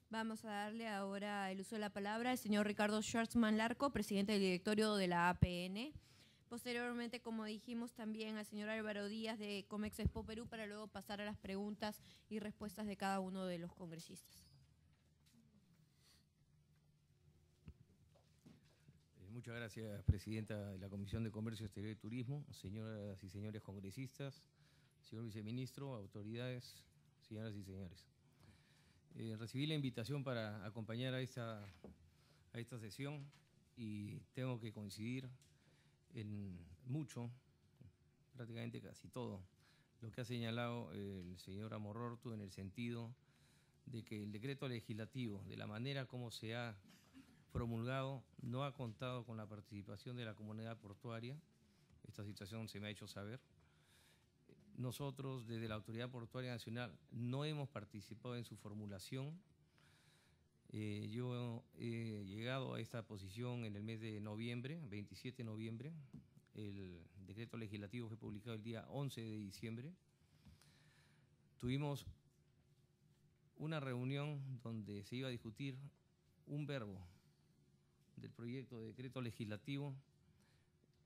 Vamos a darle ahora el uso de la palabra al señor Ricardo Schwartzman Larco, presidente del directorio de la APN. Posteriormente, como dijimos, también al señor Álvaro Díaz de Comex Expo Perú, para luego pasar a las preguntas y respuestas de cada uno de los congresistas. Muchas gracias, presidenta de la Comisión de Comercio Exterior y Turismo, señoras y señores congresistas, señor viceministro, autoridades, señoras y señores. Recibí la invitación para acompañar a esta sesión y tengo que coincidir en mucho, prácticamente casi todo, lo que ha señalado el señor Amorortu, en el sentido de que el decreto legislativo, de la manera como se ha promulgado, no ha contado con la participación de la comunidad portuaria. Esta situación se me ha hecho saber. Nosotros, desde la Autoridad Portuaria Nacional, no hemos participado en su formulación. Yo he llegado a esta posición en el mes de noviembre, 27 de noviembre. El decreto legislativo fue publicado el día 11 de diciembre. Tuvimos una reunión donde se iba a discutir un verbo del proyecto de decreto legislativo.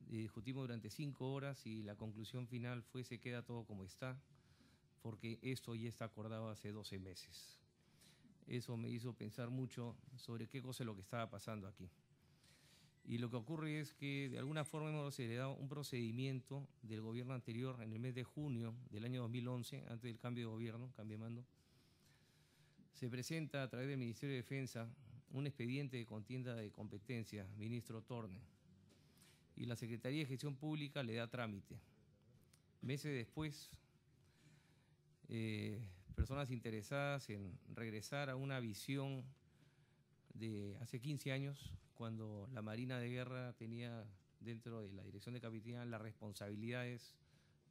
Discutimos durante 5 horas y la conclusión final fue: se queda todo como está, porque esto ya está acordado hace 12 meses. Eso me hizo pensar mucho sobre qué cosa es lo que estaba pasando aquí. Y lo que ocurre es que de alguna forma hemos heredado un procedimiento del gobierno anterior en el mes de junio del año 2011, antes del cambio de gobierno, cambio de mando. Se presenta a través del Ministerio de Defensa un expediente de contienda de competencia, ministro Torne, y la Secretaría de Gestión Pública le da trámite. Meses después, personas interesadas en regresar a una visión de hace 15 años, cuando la Marina de Guerra tenía dentro de la Dirección de Capitanía las responsabilidades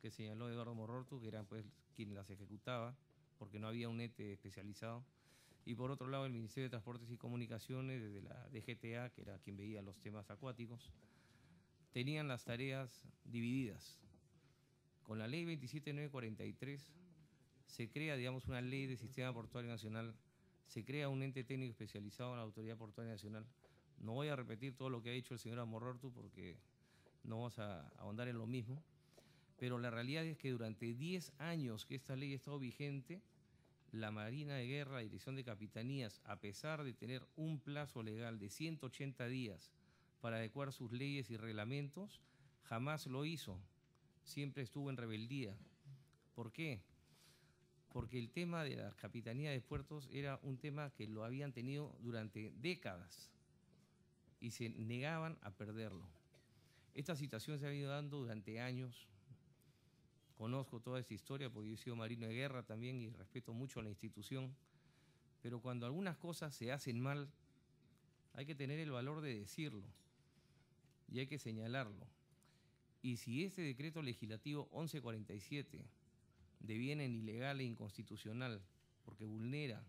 que señaló Eduardo Amorortu, que eran pues quien las ejecutaba, porque no había un ente especializado. Y por otro lado, el Ministerio de Transportes y Comunicaciones, desde la DGTA, que era quien veía los temas acuáticos, tenían las tareas divididas. Con la ley 27943 se crea, digamos, una ley del Sistema Portuario Nacional, se crea un ente técnico especializado en la Autoridad Portuaria Nacional. No voy a repetir todo lo que ha dicho el señor Amorortu porque no vamos a ahondar en lo mismo, pero la realidad es que durante 10 años que esta ley ha estado vigente, la Marina de Guerra, la Dirección de Capitanías, a pesar de tener un plazo legal de 180 días para adecuar sus leyes y reglamentos, jamás lo hizo. Siempre estuvo en rebeldía. ¿Por qué? Porque el tema de la Capitanía de Puertos era un tema que lo habían tenido durante décadas y se negaban a perderlo. Esta situación se ha ido dando durante años. Conozco toda esta historia porque yo he sido marino de guerra también y respeto mucho a la institución, pero cuando algunas cosas se hacen mal, hay que tener el valor de decirlo y hay que señalarlo. Y si este decreto legislativo 1147 deviene en ilegal e inconstitucional porque vulnera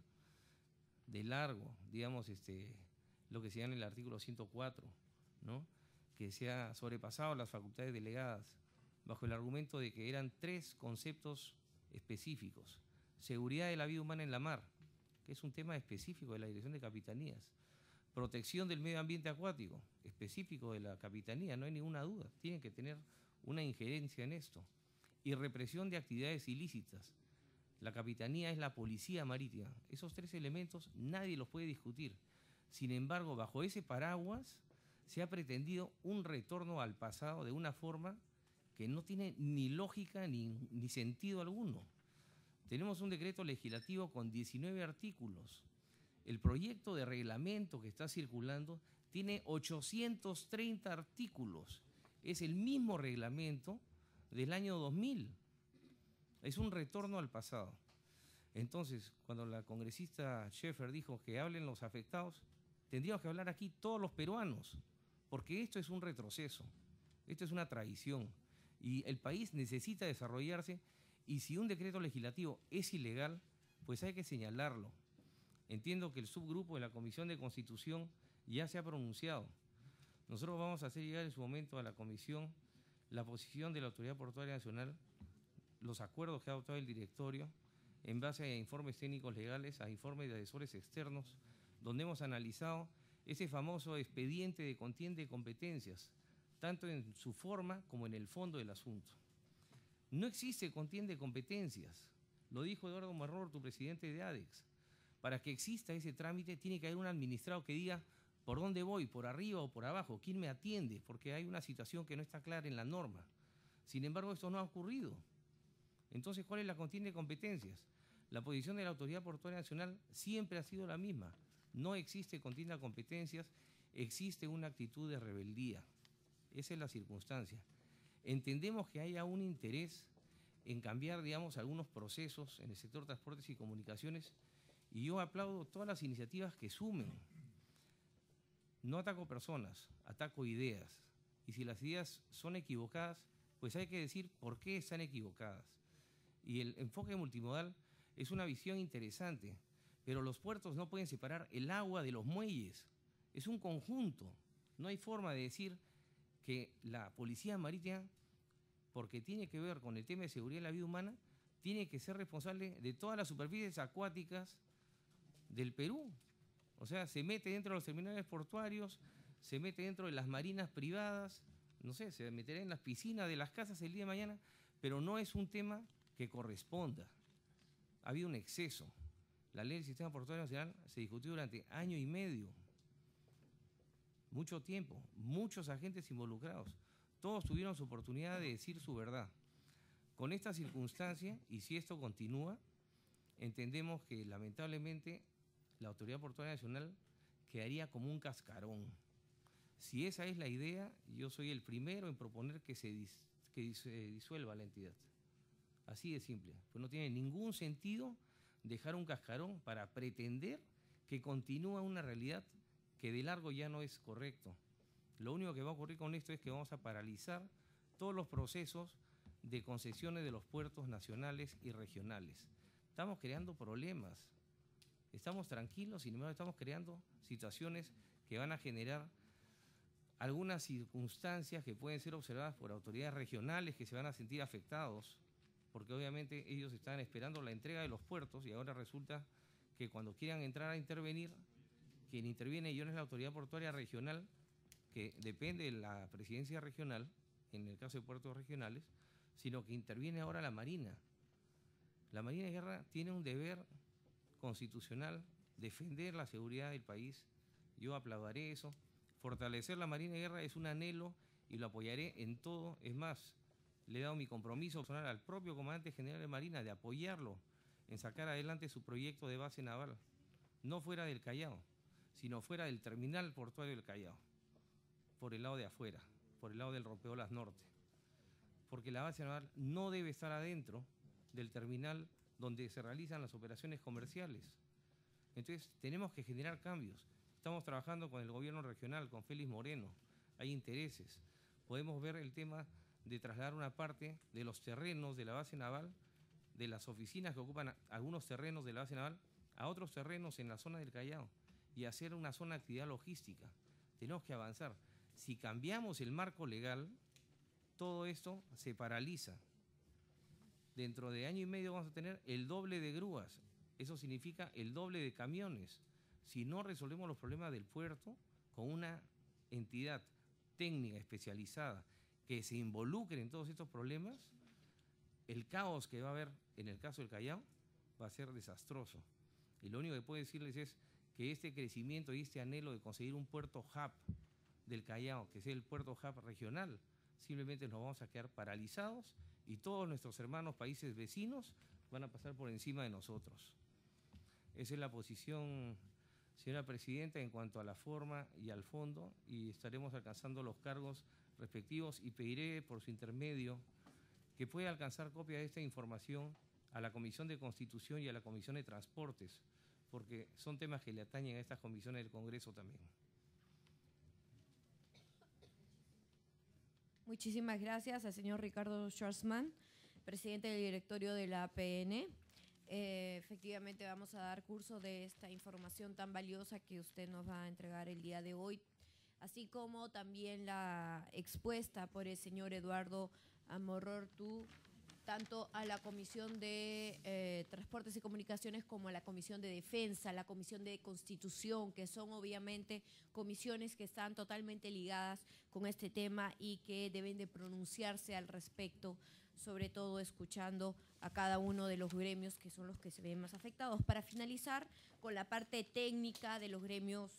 de largo, digamos, lo que se llama el artículo 104, ¿no?, que se ha sobrepasado las facultades delegadas bajo el argumento de que eran 3 conceptos específicos: seguridad de la vida humana en la mar, que es un tema específico de la Dirección de Capitanías; protección del medio ambiente acuático, específico de la Capitanía, no hay ninguna duda, tienen que tener una injerencia en esto; y represión de actividades ilícitas. La Capitanía es la policía marítima. Esos 3 elementos nadie los puede discutir. Sin embargo, bajo ese paraguas se ha pretendido un retorno al pasado de una forma que no tiene ni lógica ni sentido alguno. Tenemos un decreto legislativo con 19 artículos. El proyecto de reglamento que está circulando tiene 830 artículos. Es el mismo reglamento del año 2000. Es un retorno al pasado. Entonces, cuando la congresista Schaefer dijo que hablen los afectados, tendríamos que hablar aquí todos los peruanos, porque esto es un retroceso, esto es una traición, y el país necesita desarrollarse, y si un decreto legislativo es ilegal, pues hay que señalarlo. Entiendo que el subgrupo de la Comisión de Constitución ya se ha pronunciado. Nosotros vamos a hacer llegar en su momento a la Comisión la posición de la Autoridad Portuaria Nacional, los acuerdos que ha adoptado el directorio, en base a informes técnicos legales, a informes de asesores externos, donde hemos analizado ese famoso expediente de contienda de competencias, tanto en su forma como en el fondo del asunto. No existe contienda de competencias, lo dijo Eduardo Marrort, presidente de ADEX. Para que exista ese trámite tiene que haber un administrado que diga por dónde voy, por arriba o por abajo, quién me atiende, porque hay una situación que no está clara en la norma. Sin embargo, esto no ha ocurrido. Entonces, ¿cuál es la contienda de competencias? La posición de la Autoridad Portuaria Nacional siempre ha sido la misma. No existe contienda de competencias, existe una actitud de rebeldía. Esa es la circunstancia. Entendemos que haya un interés en cambiar, digamos, algunos procesos en el sector de transportes y comunicaciones, y yo aplaudo todas las iniciativas que sumen. No ataco personas, ataco ideas. Y si las ideas son equivocadas, pues hay que decir por qué están equivocadas. Y el enfoque multimodal es una visión interesante, pero los puertos no pueden separar el agua de los muelles. Es un conjunto. No hay forma de decir que la policía marítima, porque tiene que ver con el tema de seguridad de la vida humana, tiene que ser responsable de todas las superficies acuáticas del Perú. O sea, se mete dentro de los terminales portuarios, se mete dentro de las marinas privadas, no sé, se meterá en las piscinas de las casas el día de mañana, pero no es un tema que corresponda. Ha habido un exceso. La ley del Sistema Portuario Nacional se discutió durante año y medio. Mucho tiempo, muchos agentes involucrados. Todos tuvieron su oportunidad de decir su verdad. Con esta circunstancia, y si esto continúa, entendemos que lamentablemente la Autoridad Portuaria Nacional quedaría como un cascarón. Si esa es la idea, yo soy el primero en proponer que se disuelva la entidad. Así de simple. Pues no tiene ningún sentido dejar un cascarón para pretender que continúa una realidad que de largo ya no es correcto. Lo único que va a ocurrir con esto es que vamos a paralizar todos los procesos de concesiones de los puertos nacionales y regionales. Estamos creando problemas. Estamos tranquilos, sin embargo estamos creando situaciones que van a generar algunas circunstancias que pueden ser observadas por autoridades regionales que se van a sentir afectados, porque obviamente ellos están esperando la entrega de los puertos y ahora resulta que cuando quieran entrar a intervenir, quien interviene ya no es la Autoridad Portuaria Regional, que depende de la presidencia regional, en el caso de puertos regionales, sino que interviene ahora la Marina. La Marina de Guerra tiene un deber constitucional, defender la seguridad del país. Yo aplaudiré eso. Fortalecer la Marina de Guerra es un anhelo y lo apoyaré en todo. Es más, le he dado mi compromiso personal al propio comandante general de Marina de apoyarlo en sacar adelante su proyecto de base naval, no fuera del Callao, sino fuera del terminal portuario del Callao, por el lado de afuera, por el lado del Rompeolas Norte. Porque la base naval no debe estar adentro del terminal donde se realizan las operaciones comerciales. Entonces, tenemos que generar cambios. Estamos trabajando con el gobierno regional, con Félix Moreno. Hay intereses. Podemos ver el tema de trasladar una parte de los terrenos de la base naval, de las oficinas que ocupan algunos terrenos de la base naval, a otros terrenos en la zona del Callao y hacer una zona de actividad logística. Tenemos que avanzar. Si cambiamos el marco legal, todo esto se paraliza. Dentro de año y medio vamos a tener el doble de grúas. Eso significa el doble de camiones. Si no resolvemos los problemas del puerto con una entidad técnica especializada que se involucre en todos estos problemas, el caos que va a haber en el caso del Callao va a ser desastroso. Y lo único que puedo decirles es que este crecimiento y este anhelo de conseguir un puerto hub del Callao, que sea el puerto hub regional, simplemente nos vamos a quedar paralizados y todos nuestros hermanos países vecinos van a pasar por encima de nosotros. Esa es la posición, señora Presidenta, en cuanto a la forma y al fondo, y estaremos alcanzando los cargos respectivos y pediré por su intermedio que pueda alcanzar copia de esta información a la Comisión de Constitución y a la Comisión de Transportes, porque son temas que le atañen a estas comisiones del Congreso también. Muchísimas gracias al señor Ricardo Schwarzman, presidente del directorio de la APN. Efectivamente vamos a dar curso de esta información tan valiosa que usted nos va a entregar el día de hoy, así como también la expuesta por el señor Eduardo Marrort, tanto a la Comisión de Transportes y Comunicaciones como a la Comisión de Defensa, la Comisión de Constitución, que son obviamente comisiones que están totalmente ligadas con este tema y que deben de pronunciarse al respecto, sobre todo escuchando a cada uno de los gremios que son los que se ven más afectados. Para finalizar con la parte técnica de los gremios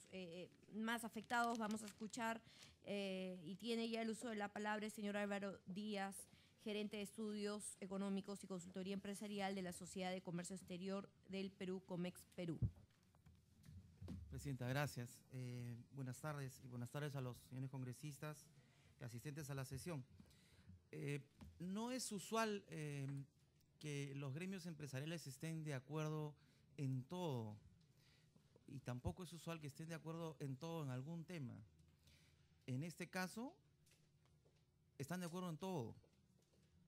más afectados, vamos a escuchar, y tiene ya el uso de la palabra el señor Álvaro Díaz, gerente de Estudios Económicos y Consultoría Empresarial de la Sociedad de Comercio Exterior del Perú, Comex Perú. Presidenta, gracias. Buenas tardes y buenas tardes a los señores congresistas y asistentes a la sesión. No es usual que los gremios empresariales estén de acuerdo en todo, y tampoco es usual que estén de acuerdo en todo en algún tema. En este caso, están de acuerdo en todo,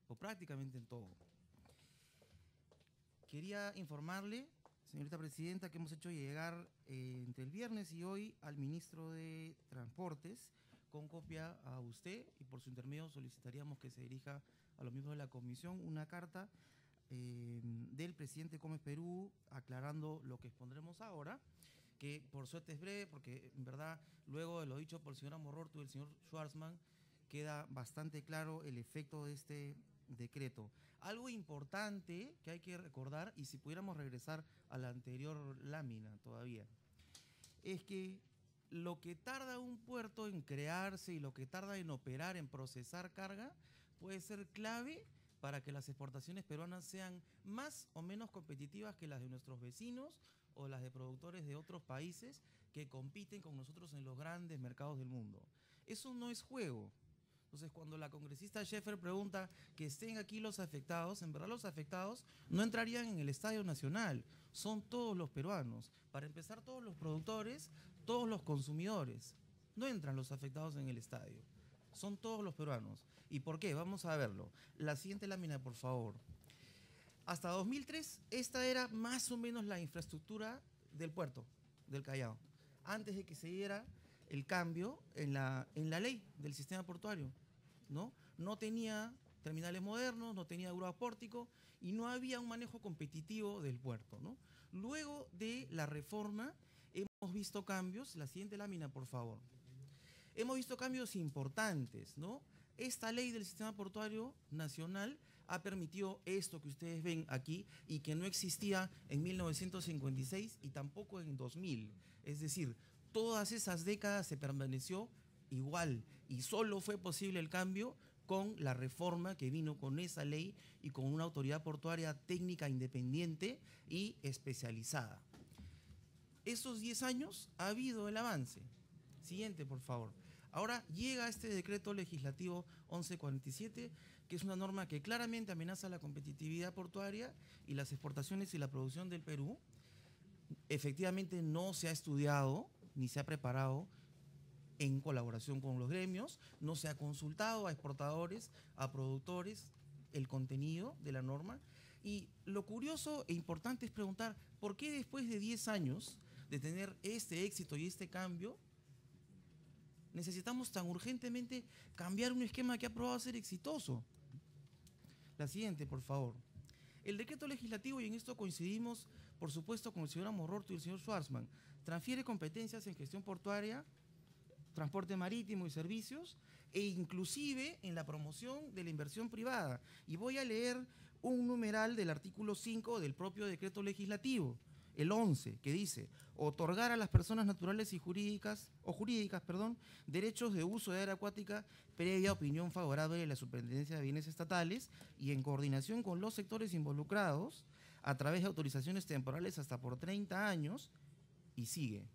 o prácticamente en todo. Quería informarle, señorita presidenta, que hemos hecho llegar entre el viernes y hoy al ministro de Transportes, con copia a usted, y por su intermedio solicitaríamos que se dirija a los miembros de la comisión una carta del presidente Comex Perú aclarando lo que expondremos ahora, que por suerte es breve, porque en verdad luego de lo dicho por el señor Amororto y el señor Schwarzman queda bastante claro el efecto de este decreto. Algo importante que hay que recordar, y si pudiéramos regresar a la anterior lámina todavía, es que lo que tarda un puerto en crearse y lo que tarda en operar, en procesar carga, puede ser clave para que las exportaciones peruanas sean más o menos competitivas que las de nuestros vecinos o las de productores de otros países que compiten con nosotros en los grandes mercados del mundo. Eso no es juego. Entonces, cuando la congresista Scheffer pregunta que estén aquí los afectados, en verdad los afectados no entrarían en el Estadio Nacional, son todos los peruanos. Para empezar, todos los productores, todos los consumidores. No entran los afectados en el estadio, son todos los peruanos. ¿Y por qué? Vamos a verlo. La siguiente lámina, por favor. Hasta 2003, esta era más o menos la infraestructura del puerto del Callao, antes de que se diera el cambio en la ley del sistema portuario, ¿no? No tenía terminales modernos, no tenía grúa pórtico y no había un manejo competitivo del puerto, ¿no? Luego de la reforma hemos visto cambios. La siguiente lámina, por favor. Hemos visto cambios importantes, ¿no? Esta ley del sistema portuario nacional ha permitido esto que ustedes ven aquí y que no existía en 1956 y tampoco en 2000. Es decir, todas esas décadas se permaneció igual y solo fue posible el cambio con la reforma que vino con esa ley y con una autoridad portuaria técnica independiente y especializada. Esos 10 años ha habido el avance. Siguiente, por favor. Ahora llega este decreto legislativo 1147, que es una norma que claramente amenaza la competitividad portuaria y las exportaciones y la producción del Perú. Efectivamente no se ha estudiado ni se ha preparado en colaboración con los gremios, no se ha consultado a exportadores, a productores, el contenido de la norma. Y lo curioso e importante es preguntar, ¿por qué después de 10 años de tener este éxito y este cambio, necesitamos tan urgentemente cambiar un esquema que ha probado ser exitoso? La siguiente, por favor. El decreto legislativo, y en esto coincidimos, por supuesto, con el señor Amororto y el señor Schwarzman, transfiere competencias en gestión portuaria, transporte marítimo y servicios, e inclusive en la promoción de la inversión privada. Y voy a leer un numeral del artículo 5 del propio decreto legislativo, el 11, que dice: otorgar a las personas naturales y jurídicas, derechos de uso de área acuática previa opinión favorable de la Superintendencia de Bienes Estatales y en coordinación con los sectores involucrados a través de autorizaciones temporales hasta por 30 años, y sigue.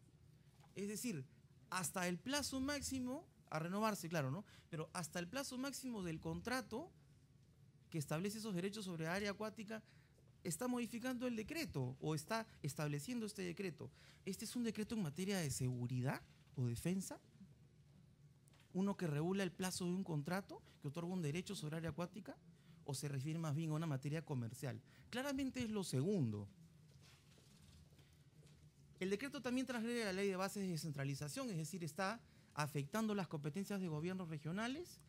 Es decir, hasta el plazo máximo a renovarse, claro, ¿no? Pero hasta el plazo máximo del contrato que establece esos derechos sobre área acuática está modificando el decreto o está estableciendo este decreto. ¿Este es un decreto en materia de seguridad o defensa? ¿Uno que regula el plazo de un contrato, que otorga un derecho sobre área acuática? ¿O se refiere más bien a una materia comercial? Claramente es lo segundo. El decreto también transgrede la ley de bases de descentralización, es decir, está afectando las competencias de gobiernos regionales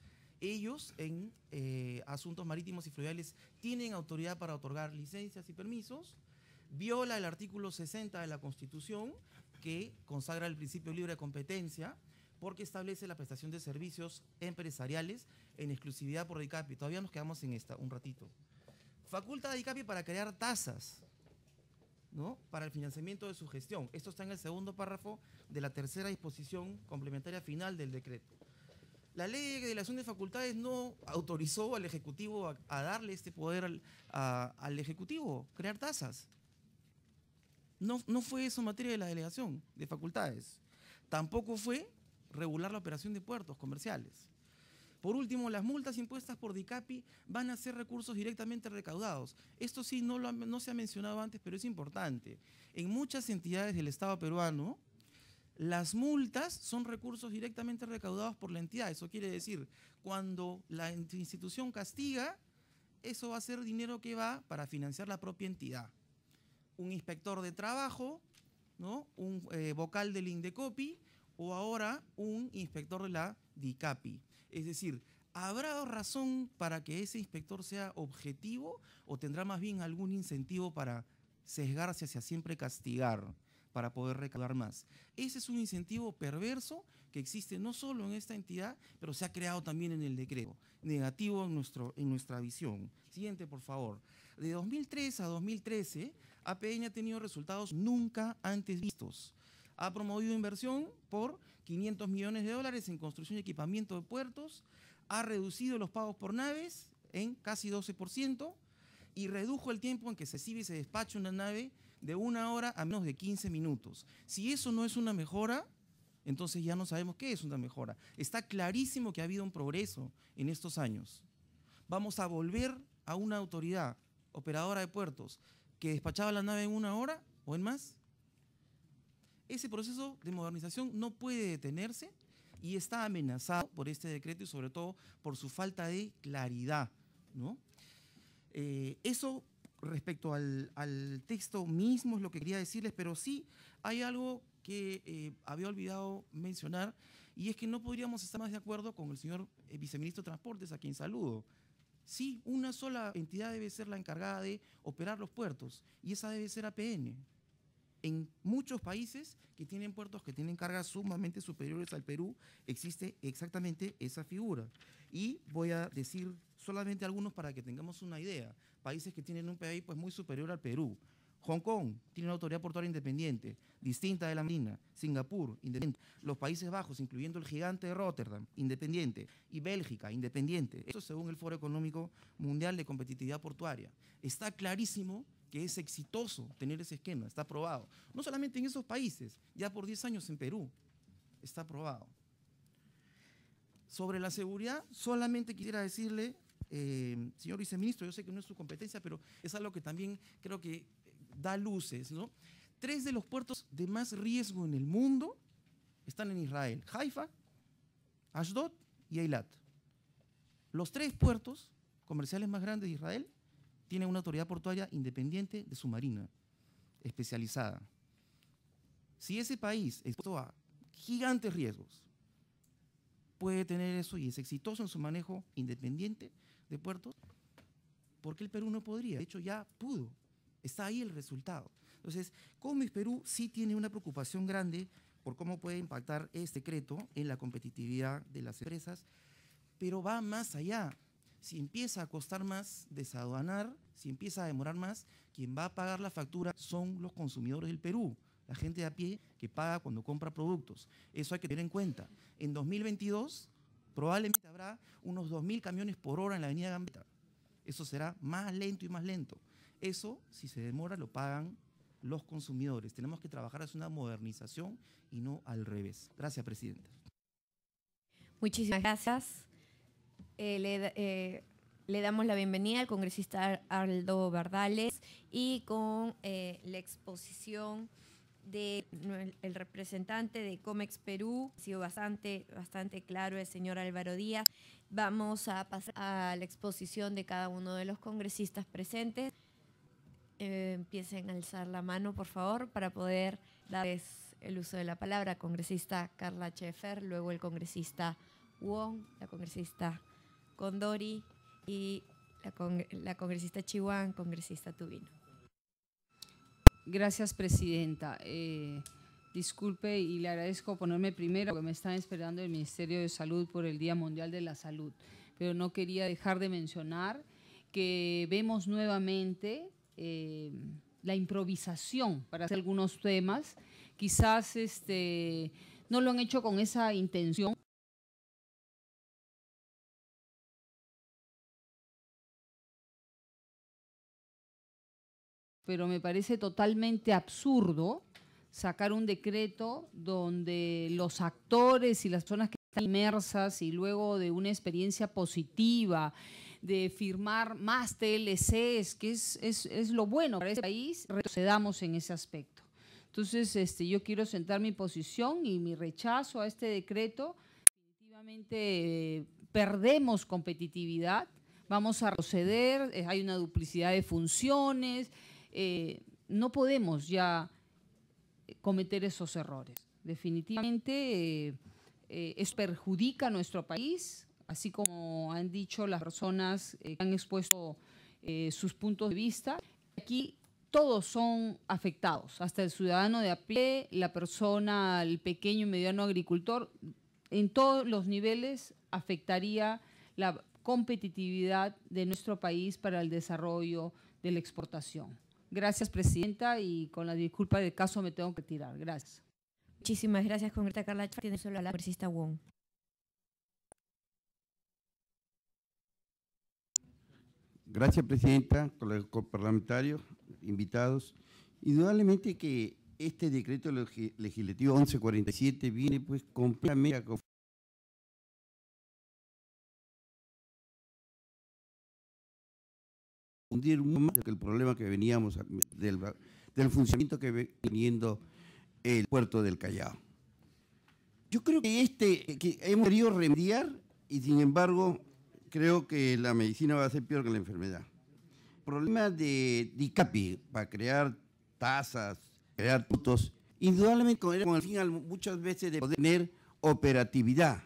Ellos en asuntos marítimos y fluviales tienen autoridad para otorgar licencias y permisos, viola el artículo 60 de la Constitución, que consagra el principio libre de competencia, porque establece la prestación de servicios empresariales en exclusividad por DICAPI. Todavía nos quedamos en esta un ratito. Faculta a DICAPI para crear tasas, ¿no?, para el financiamiento de su gestión. Esto está en el segundo párrafo de la tercera disposición complementaria final del decreto. La ley de delegación de facultades no autorizó al Ejecutivo a darle este poder al Ejecutivo, crear tasas. No fue eso materia de la delegación de facultades. Tampoco fue regular la operación de puertos comerciales. Por último, las multas impuestas por DICAPI van a ser recursos directamente recaudados. Esto sí no se ha mencionado antes, pero es importante. En muchas entidades del Estado peruano, las multas son recursos directamente recaudados por la entidad. Eso quiere decir, cuando la institución castiga, eso va a ser dinero que va para financiar la propia entidad. Un inspector de trabajo, ¿no?, un vocal del Indecopi, o ahora un inspector de la DICAPI. Es decir, ¿habrá razón para que ese inspector sea objetivo o tendrá más bien algún incentivo para sesgarse hacia siempre castigar, para poder recaudar más? Ese es un incentivo perverso que existe no solo en esta entidad, pero se ha creado también en el decreto, negativo en nuestra visión. Siguiente, por favor. De 2003 a 2013, APN ha tenido resultados nunca antes vistos. Ha promovido inversión por 500 millones de dólares en construcción y equipamiento de puertos, ha reducido los pagos por naves en casi 12% y redujo el tiempo en que se recibe y se despacha una nave de 1 hora a menos de 15 minutos. Si eso no es una mejora, entonces ya no sabemos qué es una mejora. Está clarísimo que ha habido un progreso en estos años. Vamos a volver a una autoridad operadora de puertos que despachaba la nave en 1 hora o en más. Ese proceso de modernización no puede detenerse y está amenazado por este decreto y sobre todo por su falta de claridad, ¿no? Eso respecto al texto mismo es lo que quería decirles, pero sí hay algo que había olvidado mencionar, y es que no podríamos estar más de acuerdo con el señor viceministro de Transportes, a quien saludo. Sí, una sola entidad debe ser la encargada de operar los puertos, y esa debe ser APN. En muchos países que tienen puertos que tienen cargas sumamente superiores al Perú, existe exactamente esa figura. Y voy a decir solamente algunos para que tengamos una idea. Países que tienen un PIB pues muy superior al Perú. Hong Kong tiene una autoridad portuaria independiente, distinta de la Marina. Singapur, independiente. Los Países Bajos, incluyendo el gigante de Rotterdam, independiente. Y Bélgica, independiente. Eso según el Foro Económico Mundial de Competitividad Portuaria. Está clarísimo que es exitoso tener ese esquema, está aprobado. No solamente en esos países, ya por 10 años en Perú, está aprobado. Sobre la seguridad, solamente quisiera decirle, señor viceministro, yo sé que no es su competencia, pero es algo que también creo que da luces, ¿no? 3 de los puertos de más riesgo en el mundo están en Israel: Haifa, Ashdod y Eilat. Los 3 puertos comerciales más grandes de Israel tiene una autoridad portuaria independiente de su marina, especializada. Si ese país expuesto a gigantes riesgos puede tener eso y es exitoso en su manejo independiente de puertos, ¿por qué el Perú no podría? De hecho, ya pudo. Está ahí el resultado. Entonces, Comex Perú sí tiene una preocupación grande por cómo puede impactar este decreto en la competitividad de las empresas, pero va más allá. Si empieza a costar más desaduanar, si empieza a demorar más, quien va a pagar la factura son los consumidores del Perú, la gente de a pie que paga cuando compra productos. Eso hay que tener en cuenta. En 2022 probablemente habrá unos 2.000 camiones por hora en la avenida Gambetta. Eso será más lento y más lento. Eso, si se demora, lo pagan los consumidores. Tenemos que trabajar hacia una modernización y no al revés. Gracias, presidenta. Muchísimas gracias. Le damos la bienvenida al congresista Aldo Bardales y con la exposición del representante de Comex Perú, ha sido bastante claro el señor Álvaro Díaz. Vamos a pasar a la exposición de cada uno de los congresistas presentes. Empiecen a alzar la mano, por favor, para poder darles el uso de la palabra. Congresista Carla Schaefer, luego el congresista Wong, la congresista Condori y la congresista Chihuán, congresista Tubino. Gracias, presidenta. Disculpe y le agradezco ponerme primero porque me están esperando el Ministerio de Salud por el Día Mundial de la Salud, pero no quería dejar de mencionar que vemos nuevamente la improvisación para hacer algunos temas. Quizás no lo han hecho con esa intención, pero me parece totalmente absurdo sacar un decreto donde los actores y las personas que están inmersas y luego de una experiencia positiva, de firmar más TLCs, que es lo bueno para este país, retrocedamos en ese aspecto. Entonces, yo quiero sentar mi posición y mi rechazo a este decreto. Definitivamente perdemos competitividad, vamos a retroceder, hay una duplicidad de funciones, no podemos ya cometer esos errores. Definitivamente eso perjudica a nuestro país, así como han dicho las personas que han expuesto sus puntos de vista. Aquí todos son afectados, hasta el ciudadano de a pie, la persona, el pequeño y mediano agricultor, en todos los niveles afectaría la competitividad de nuestro país para el desarrollo de la exportación. Gracias, presidenta, y con la disculpa del caso me tengo que retirar. Gracias. Muchísimas gracias, congresista Carla Chávez. Tiene solo la congresista Wong. Gracias, presidenta, colegas parlamentarios, invitados. Indudablemente que este decreto legislativo 1147 viene pues completamente a confundir un más que el problema que veníamos del funcionamiento que viene teniendo el puerto del Callao. Yo creo que hemos querido remediar y sin embargo creo que la medicina va a ser peor que la enfermedad. El problema de DICAPI para crear tasas, crear puntos, indudablemente con el fin muchas veces de poder tener operatividad,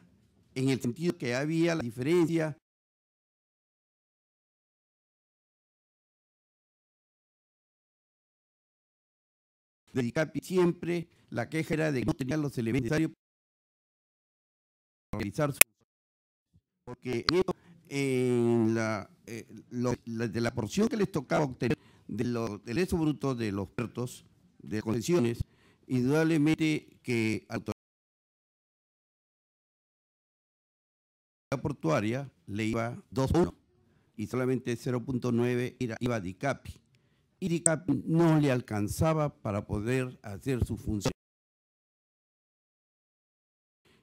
en el sentido que había la diferencia de DICAPI, siempre la queja era de que no tenían los elementos necesarios para realizar su porque de la porción que les tocaba obtener del egreso bruto de los puertos, de concesiones, indudablemente que a la autoridad portuaria le iba 2.1 y solamente 0.9 iba a DICAPI. Y DICAPI no le alcanzaba para poder hacer su función.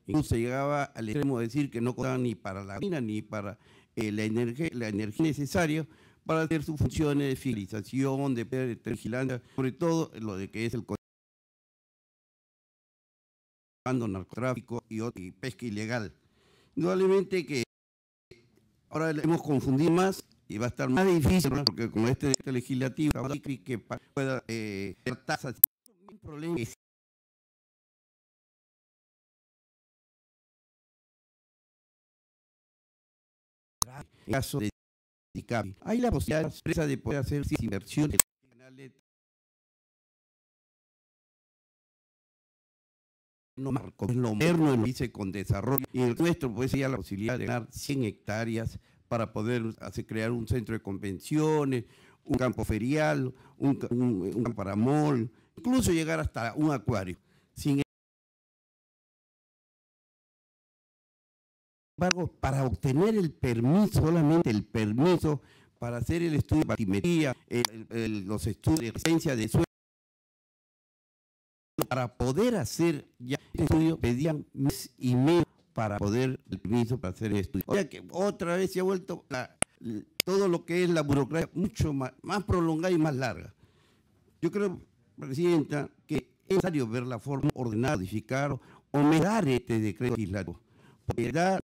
Incluso llegaba al extremo de decir que no contaba ni para la gasolina ni para la energía necesaria para hacer sus funciones de fiscalización, de vigilancia, sobre todo lo de que es el contrabando, narcotráfico y pesca ilegal. Indudablemente que ahora hemos confundido más y va a estar más difícil, ¿no? Porque con este decreto legislativo que pueda tener tasas, un problema que en caso de DICAPI. Hay la posibilidad de la empresa de poder hacer inversiones no marco, es lo moderno, lo dice con desarrollo, y el nuestro pues sería la posibilidad de ganar 100 hectáreas para poder crear un centro de convenciones, un campo ferial, un campo para mall, incluso llegar hasta un acuario. Sin embargo, para obtener el permiso, solamente el permiso para hacer el estudio de batimetría, los estudios de resistencia de suelo, para poder hacer ya el estudio, pedían mes y medio para poder el permiso para hacer el estudio. O sea que otra vez se ha vuelto todo lo que es la burocracia mucho más prolongada y más larga. Yo creo, presidenta, que es necesario ver la forma ordenada, modificar o mejorar este decreto legislativo. Porque da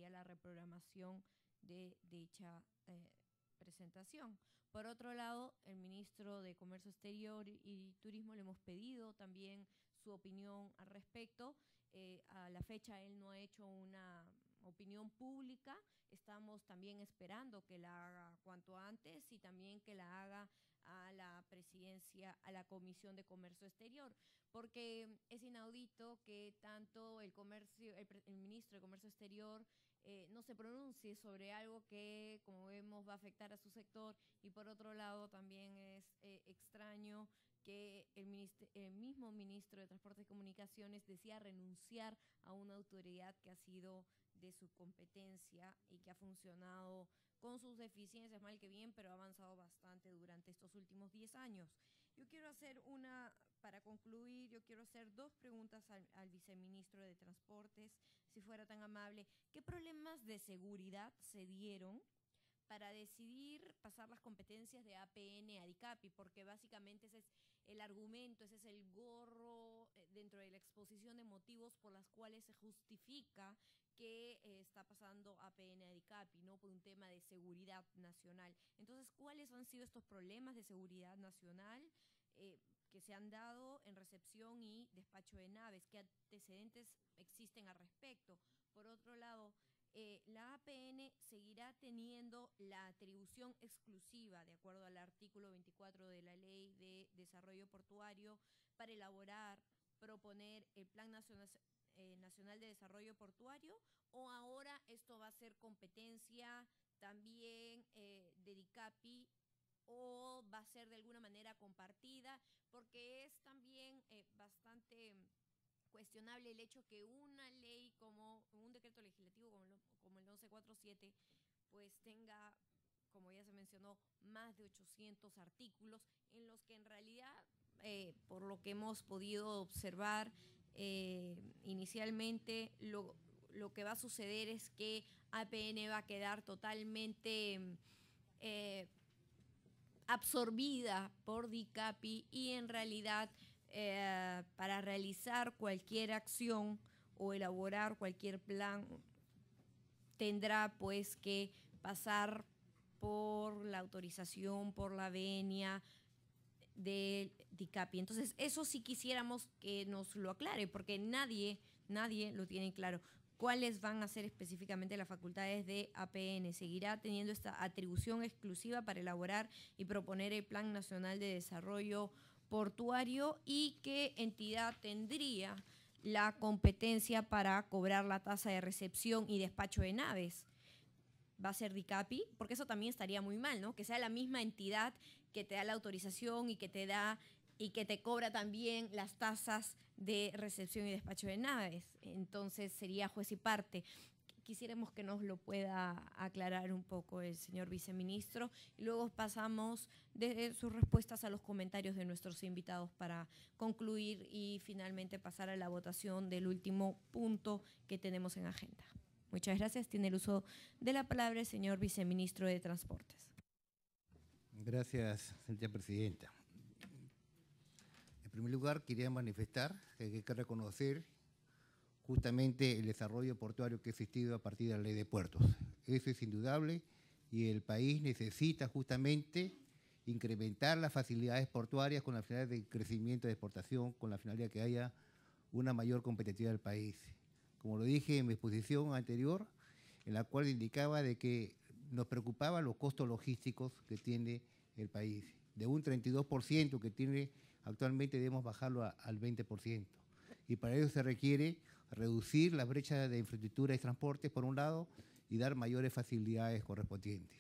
sería la reprogramación de dicha presentación. Por otro lado, el ministro de Comercio Exterior y Turismo le hemos pedido también su opinión al respecto. A la fecha él no ha hecho una opinión pública. Estamos también esperando que la haga cuanto antes y también que la haga a la presidencia, a la Comisión de Comercio Exterior, porque es inaudito que tanto el ministro de Comercio Exterior no se pronuncie sobre algo que, como vemos, va a afectar a su sector, y por otro lado también es extraño que el mismo ministro de Transportes y Comunicaciones decía renunciar a una autoridad que ha sido de su competencia y que ha funcionado con sus deficiencias, mal que bien, pero ha avanzado bastante durante estos últimos 10 años. Para concluir, yo quiero hacer dos preguntas al viceministro de Transportes, si fuera tan amable. ¿Qué problemas de seguridad se dieron para decidir pasar las competencias de APN a DICAPI? Porque básicamente ese es el argumento, ese es el gorro dentro de la exposición de motivos por las cuales se justifica que está pasando APN a DICAPI, ¿no? Por un tema de seguridad nacional. Entonces, ¿cuáles han sido estos problemas de seguridad nacional que se han dado en recepción y despacho de naves? ¿Qué antecedentes existen al respecto? Por otro lado, la APN seguirá teniendo la atribución exclusiva, de acuerdo al artículo 24 de la Ley de Desarrollo Portuario, para elaborar, proponer el Plan Nacional de Desarrollo Portuario, o ahora esto va a ser competencia también de DICAPI, o va a ser de alguna manera compartida, porque es también bastante cuestionable el hecho que una ley como un decreto legislativo como el 1147 pues tenga, como ya se mencionó, más de 800 artículos en los que en realidad, por lo que hemos podido observar, inicialmente lo que va a suceder es que APN va a quedar totalmente absorbida por DICAPI, y en realidad para realizar cualquier acción o elaborar cualquier plan tendrá pues que pasar por la autorización, por la venia de DICAPI. Entonces, eso sí quisiéramos que nos lo aclare, porque nadie lo tiene claro. ¿Cuáles van a ser específicamente las facultades de APN? ¿Seguirá teniendo esta atribución exclusiva para elaborar y proponer el Plan Nacional de Desarrollo Portuario? ¿Y qué entidad tendría la competencia para cobrar la tasa de recepción y despacho de naves? ¿Va a ser DICAPI? Porque eso también estaría muy mal, ¿no? Que sea la misma entidad que te da la autorización y que te cobra también las tasas de recepción y despacho de naves. Entonces sería juez y parte. Quisiéramos que nos lo pueda aclarar un poco el señor viceministro, y luego pasamos de sus respuestas a los comentarios de nuestros invitados para concluir y finalmente pasar a la votación del último punto que tenemos en agenda. Muchas gracias. Tiene el uso de la palabra el señor viceministro de Transportes. Gracias, señora presidenta. En primer lugar, quería manifestar que hay que reconocer justamente el desarrollo portuario que ha existido a partir de la Ley de Puertos. Eso es indudable, y el país necesita justamente incrementar las facilidades portuarias con la finalidad de crecimiento de exportación, con la finalidad de que haya una mayor competitividad del país. Como lo dije en mi exposición anterior, en la cual indicaba de que nos preocupaban los costos logísticos que tiene el país. De un 32% que tiene actualmente debemos bajarlo al 20%. Y para ello se requiere reducir la brecha de infraestructura y transportes, por un lado, y dar mayores facilidades correspondientes.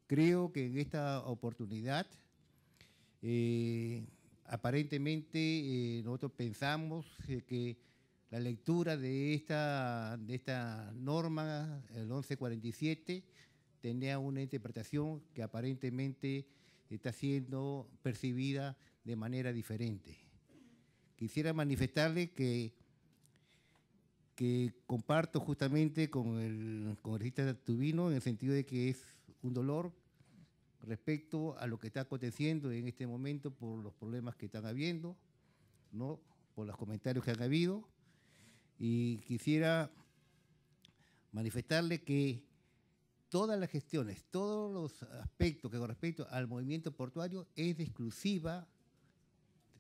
Creo que en esta oportunidad, aparentemente, nosotros pensamos que la lectura de esta norma, el 1147, tenía una interpretación que aparentemente está siendo percibida de manera diferente. Quisiera manifestarle que comparto justamente con el congresista Tubino, en el sentido de que es un dolor respecto a lo que está aconteciendo en este momento por los problemas que están habiendo, ¿no? Por los comentarios que han habido. Y quisiera manifestarle que todas las gestiones, todos los aspectos que con respecto al movimiento portuario es exclusiva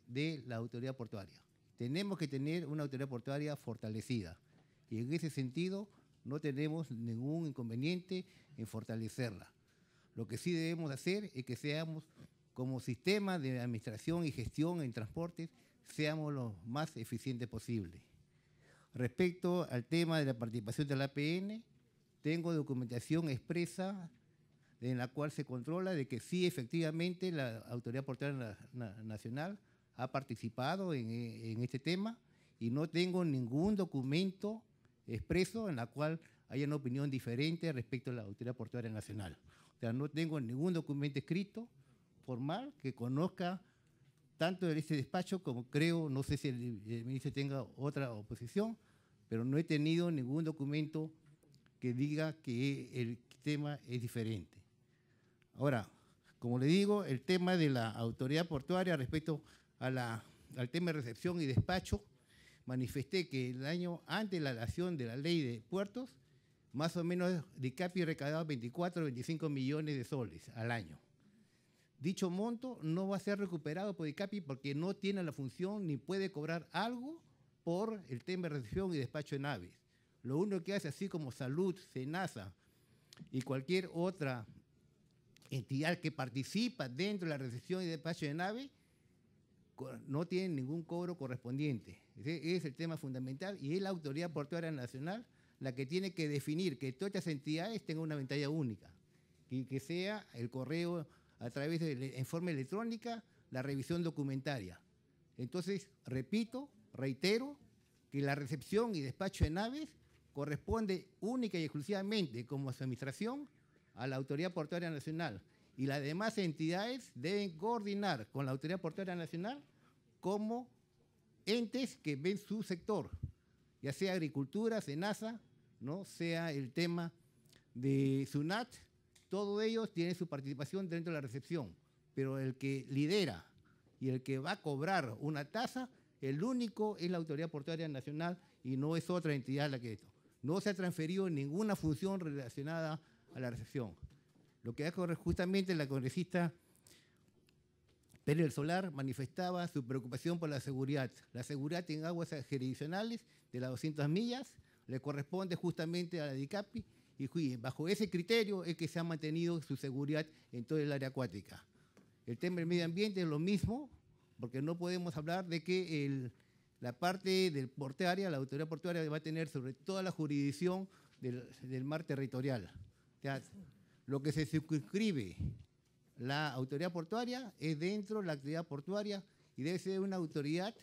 de la autoridad portuaria. Tenemos que tener una autoridad portuaria fortalecida y en ese sentido no tenemos ningún inconveniente en fortalecerla. Lo que sí debemos hacer es que seamos, como sistema de administración y gestión en transportes, seamos lo más eficientes posible. Respecto al tema de la participación de la APN, tengo documentación expresa en la cual se controla de que sí, efectivamente, la Autoridad Portuaria Nacional ha participado en este tema y no tengo ningún documento expreso en la cual haya una opinión diferente respecto a la Autoridad Portuaria Nacional. O sea, no tengo ningún documento escrito formal que conozca tanto de este despacho como creo, no sé si el ministro tenga otra oposición, pero no he tenido ningún documento que diga que el tema es diferente. Ahora, como le digo, el tema de la autoridad portuaria respecto a al tema de recepción y despacho, manifesté que el año antes de la dación de la ley de puertos, más o menos DICAPI recaudaba 24 o 25 millones de soles al año. Dicho monto no va a ser recuperado por DICAPI porque no tiene la función ni puede cobrar algo por el tema de recepción y despacho de naves. Lo único que hace, así como Salud, SENASA y cualquier otra entidad que participa dentro de la recepción y despacho de naves, no tienen ningún cobro correspondiente. Ese es el tema fundamental y es la Autoridad Portuaria Nacional la que tiene que definir que todas estas entidades tengan una ventanilla única y que sea el correo a través de forma electrónica, la revisión documentaria. Entonces, repito, reitero, que la recepción y despacho de naves corresponde única y exclusivamente como su administración a la Autoridad Portuaria Nacional y las demás entidades deben coordinar con la Autoridad Portuaria Nacional como entes que ven su sector, ya sea agricultura, SENASA, ¿no? Sea el tema de SUNAT, todos ellos tienen su participación dentro de la recepción, pero el que lidera y el que va a cobrar una tasa, el único es la Autoridad Portuaria Nacional y no es otra entidad la que esto. No se ha transferido ninguna función relacionada a la recepción. Lo que hace justamente la congresista Pérez del Solar manifestaba su preocupación por la seguridad. La seguridad en aguas jurisdiccionales de las 200 millas le corresponde justamente a la DICAPI y bajo ese criterio es que se ha mantenido su seguridad en todo el área acuática. El tema del medio ambiente es lo mismo, porque no podemos hablar de que la parte del portuaria, la autoridad portuaria va a tener sobre toda la jurisdicción del mar territorial. O sea, lo que se circunscribe la autoridad portuaria es dentro de la actividad portuaria y debe ser una autoridad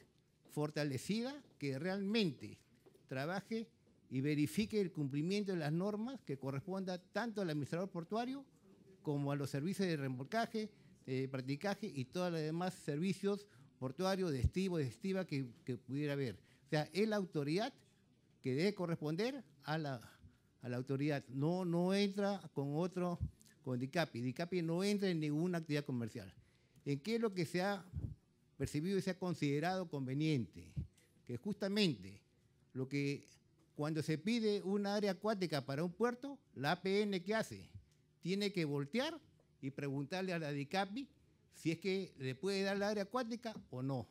fortalecida que realmente trabaje y verifique el cumplimiento de las normas que corresponda tanto al administrador portuario como a los servicios de remolcaje, practicaje y todos los demás servicios portuarios de estivo, de estiva que pudiera haber. O sea, es la autoridad que debe corresponder a la autoridad. No entra con DICAPI. DICAPI no entra en ninguna actividad comercial. ¿En qué es lo que se ha percibido y se ha considerado conveniente? Que justamente lo que cuando se pide una área acuática para un puerto, la APN, ¿qué hace? Tiene que voltear y preguntarle a la DICAPI si es que le puede dar la área acuática o no.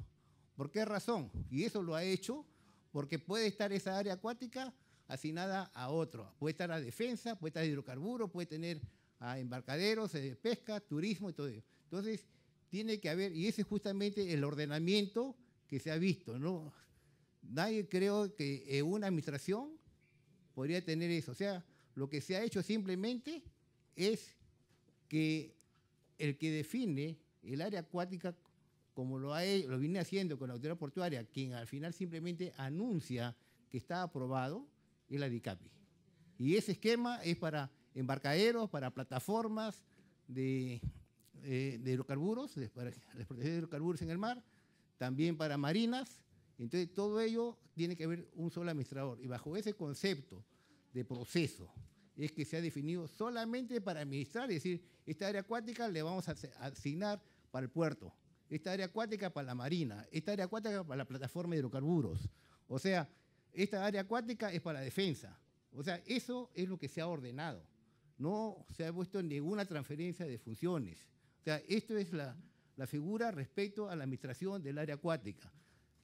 ¿Por qué razón? Y eso lo ha hecho porque puede estar esa área acuática asignada a otro. Puede estar a defensa, puede estar a hidrocarburos, puede tener a embarcaderos, pesca, turismo y todo eso. Entonces, tiene que haber, y ese es justamente el ordenamiento que se ha visto, ¿no? Nadie creo que en una administración podría tener eso. O sea, lo que se ha hecho simplemente es que el que define el área acuática, como lo viene haciendo con la autoridad portuaria, quien al final simplemente anuncia que está aprobado, es la DICAPI. Y ese esquema es para embarcaderos, para plataformas de hidrocarburos, para la explotación de hidrocarburos en el mar, también para marinas. Entonces, todo ello tiene que haber un solo administrador. Y bajo ese concepto de proceso es que se ha definido solamente para administrar, es decir, esta área acuática le vamos a asignar para el puerto, esta área acuática para la marina, esta área acuática para la plataforma de hidrocarburos. O sea, esta área acuática es para la defensa. O sea, eso es lo que se ha ordenado. No se ha puesto ninguna transferencia de funciones. O sea, esto es la figura respecto a la administración del área acuática.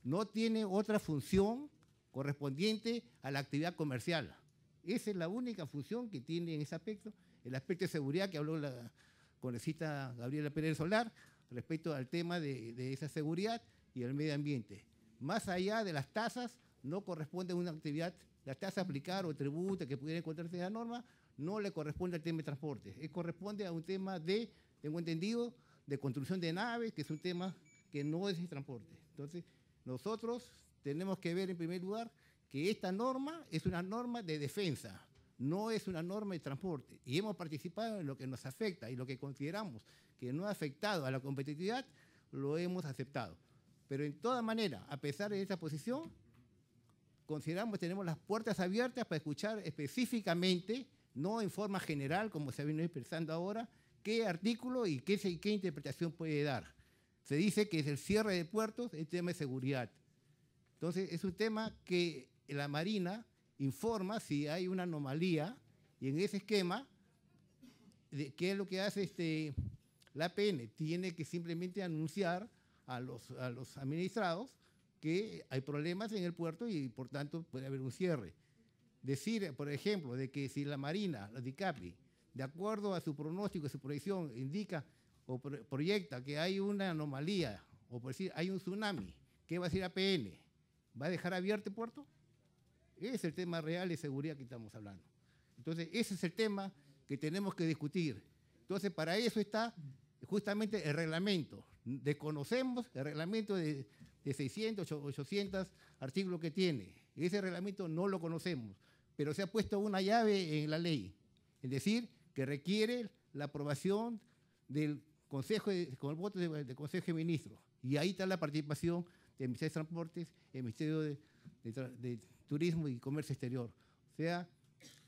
No tiene otra función correspondiente a la actividad comercial. Esa es la única función que tiene en ese aspecto. El aspecto de seguridad que habló la congresista Gabriela Pérez Solar respecto al tema de esa seguridad y el medio ambiente. Más allá de las tasas, no corresponde a una actividad, la tasa a aplicar o el tributo que pudiera encontrarse en la norma, no le corresponde al tema de transporte. Corresponde a un tema de, tengo entendido, de construcción de naves, que es un tema que no es de transporte. Entonces, nosotros tenemos que ver en primer lugar que esta norma es una norma de defensa, no es una norma de transporte. Y hemos participado en lo que nos afecta y lo que consideramos que no ha afectado a la competitividad, lo hemos aceptado. Pero en toda manera, a pesar de esta posición, consideramos que tenemos las puertas abiertas para escuchar específicamente, no en forma general, como se ha venido expresando ahora, qué artículo y qué interpretación puede dar. Se dice que es el cierre de puertos, el tema de seguridad. Entonces, es un tema que la Marina informa si hay una anomalía y en ese esquema, ¿qué es lo que hace la APN? Tiene que simplemente anunciar a los administrados que hay problemas en el puerto y por tanto puede haber un cierre. Decir, por ejemplo, de que si la Marina, la DICAPI, de acuerdo a su pronóstico, su proyección, indica o proyecta que hay una anomalía, o por decir, hay un tsunami, ¿qué va a decir APN? ¿Va a dejar abierto el puerto? Ese es el tema real de seguridad que estamos hablando. Entonces, ese es el tema que tenemos que discutir. Entonces, para eso está justamente el reglamento. Desconocemos el reglamento de 600, 800 artículos que tiene. Ese reglamento no lo conocemos, pero se ha puesto una llave en la ley, es decir, que requiere la aprobación del Consejo, con el voto del Consejo de Ministros. Y ahí está la participación del Ministerio de Transportes, el Ministerio de Turismo y Comercio Exterior. O sea,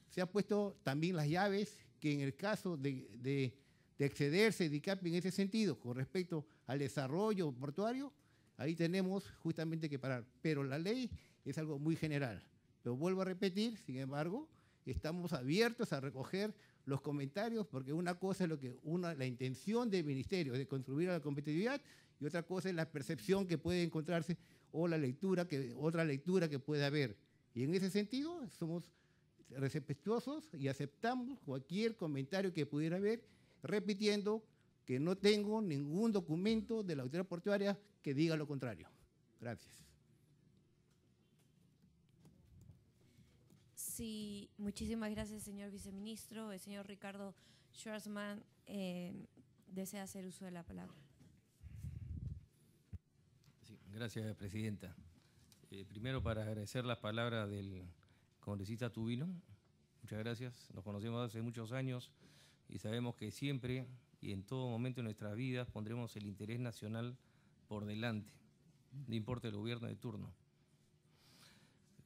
se ha puesto también las llaves que en el caso de excederse DICAPI en ese sentido con respecto al desarrollo portuario, ahí tenemos justamente que parar. Pero la ley es algo muy general. Pero vuelvo a repetir, sin embargo, estamos abiertos a recoger los comentarios, porque una cosa es la intención del Ministerio de contribuir a la competitividad y otra cosa es la percepción que puede encontrarse o otra lectura que puede haber. Y en ese sentido somos respetuosos y aceptamos cualquier comentario que pudiera haber, repitiendo que no tengo ningún documento de la autoridad portuaria que diga lo contrario. Gracias. Sí, muchísimas gracias, señor viceministro. El señor Ricardo Schwarzman desea hacer uso de la palabra. Sí, gracias, presidenta. Primero, para agradecer las palabras del congresista Tubino. Muchas gracias. Nos conocemos hace muchos años y sabemos que siempre y en todo momento de nuestras vidas pondremos el interés nacional por delante, no importa el gobierno de turno.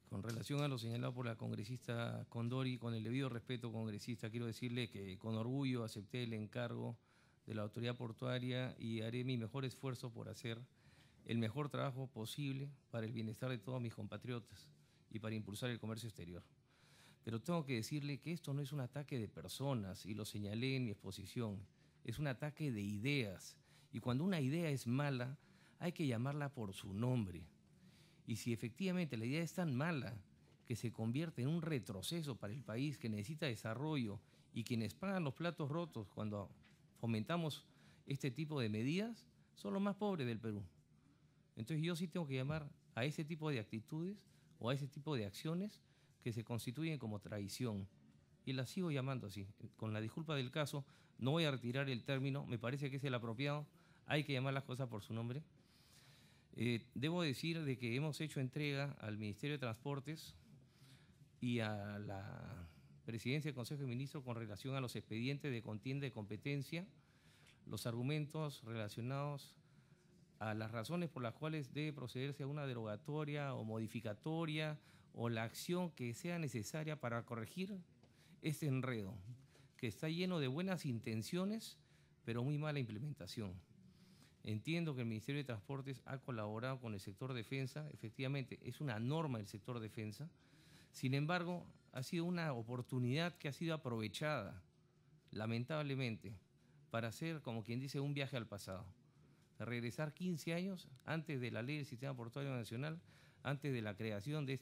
Con relación a lo señalado por la congresista Condori, con el debido respeto, congresista, quiero decirle que con orgullo acepté el encargo de la autoridad portuaria y haré mi mejor esfuerzo por hacer el mejor trabajo posible para el bienestar de todos mis compatriotas y para impulsar el comercio exterior. Pero tengo que decirle que esto no es un ataque de personas, y lo señalé en mi exposición, es un ataque de ideas. Y cuando una idea es mala, hay que llamarla por su nombre. Y si efectivamente la idea es tan mala que se convierte en un retroceso para el país que necesita desarrollo y quienes pagan los platos rotos cuando fomentamos este tipo de medidas son los más pobres del Perú. Entonces yo sí tengo que llamar a ese tipo de actitudes o a ese tipo de acciones que se constituyen como traición. Y las sigo llamando así. Con la disculpa del caso, no voy a retirar el término, me parece que es el apropiado, hay que llamar las cosas por su nombre. Debo decir de que hemos hecho entrega al Ministerio de Transportes y a la Presidencia del Consejo de Ministros con relación a los expedientes de contienda de competencia, los argumentos relacionados a las razones por las cuales debe procederse a una derogatoria o modificatoria o la acción que sea necesaria para corregir este enredo, que está lleno de buenas intenciones, pero muy mala implementación. Entiendo que el Ministerio de Transportes ha colaborado con el sector defensa, efectivamente es una norma del sector defensa, sin embargo, ha sido una oportunidad que ha sido aprovechada, lamentablemente, para hacer, como quien dice, un viaje al pasado. Regresar 15 años antes de la ley del Sistema Portuario Nacional, antes de la creación de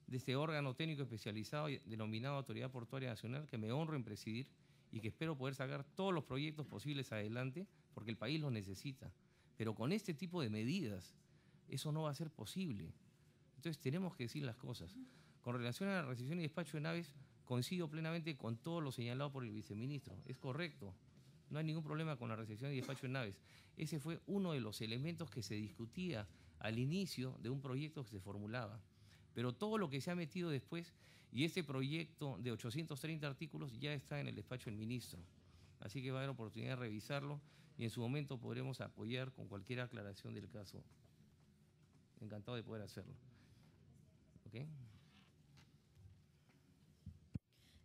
este órgano técnico especializado denominado Autoridad Portuaria Nacional, que me honro en presidir y que espero poder sacar todos los proyectos posibles adelante, porque el país los necesita. Pero con este tipo de medidas, eso no va a ser posible. Entonces tenemos que decir las cosas. Con relación a la recepción y despacho de naves, coincido plenamente con todo lo señalado por el viceministro. Es correcto. No hay ningún problema con la recepción y despacho de naves. Ese fue uno de los elementos que se discutía al inicio de un proyecto que se formulaba. Pero todo lo que se ha metido después, y este proyecto de 830 artículos ya está en el despacho del ministro. Así que va a haber oportunidad de revisarlo y en su momento podremos apoyar con cualquier aclaración del caso. Encantado de poder hacerlo. ¿Ok?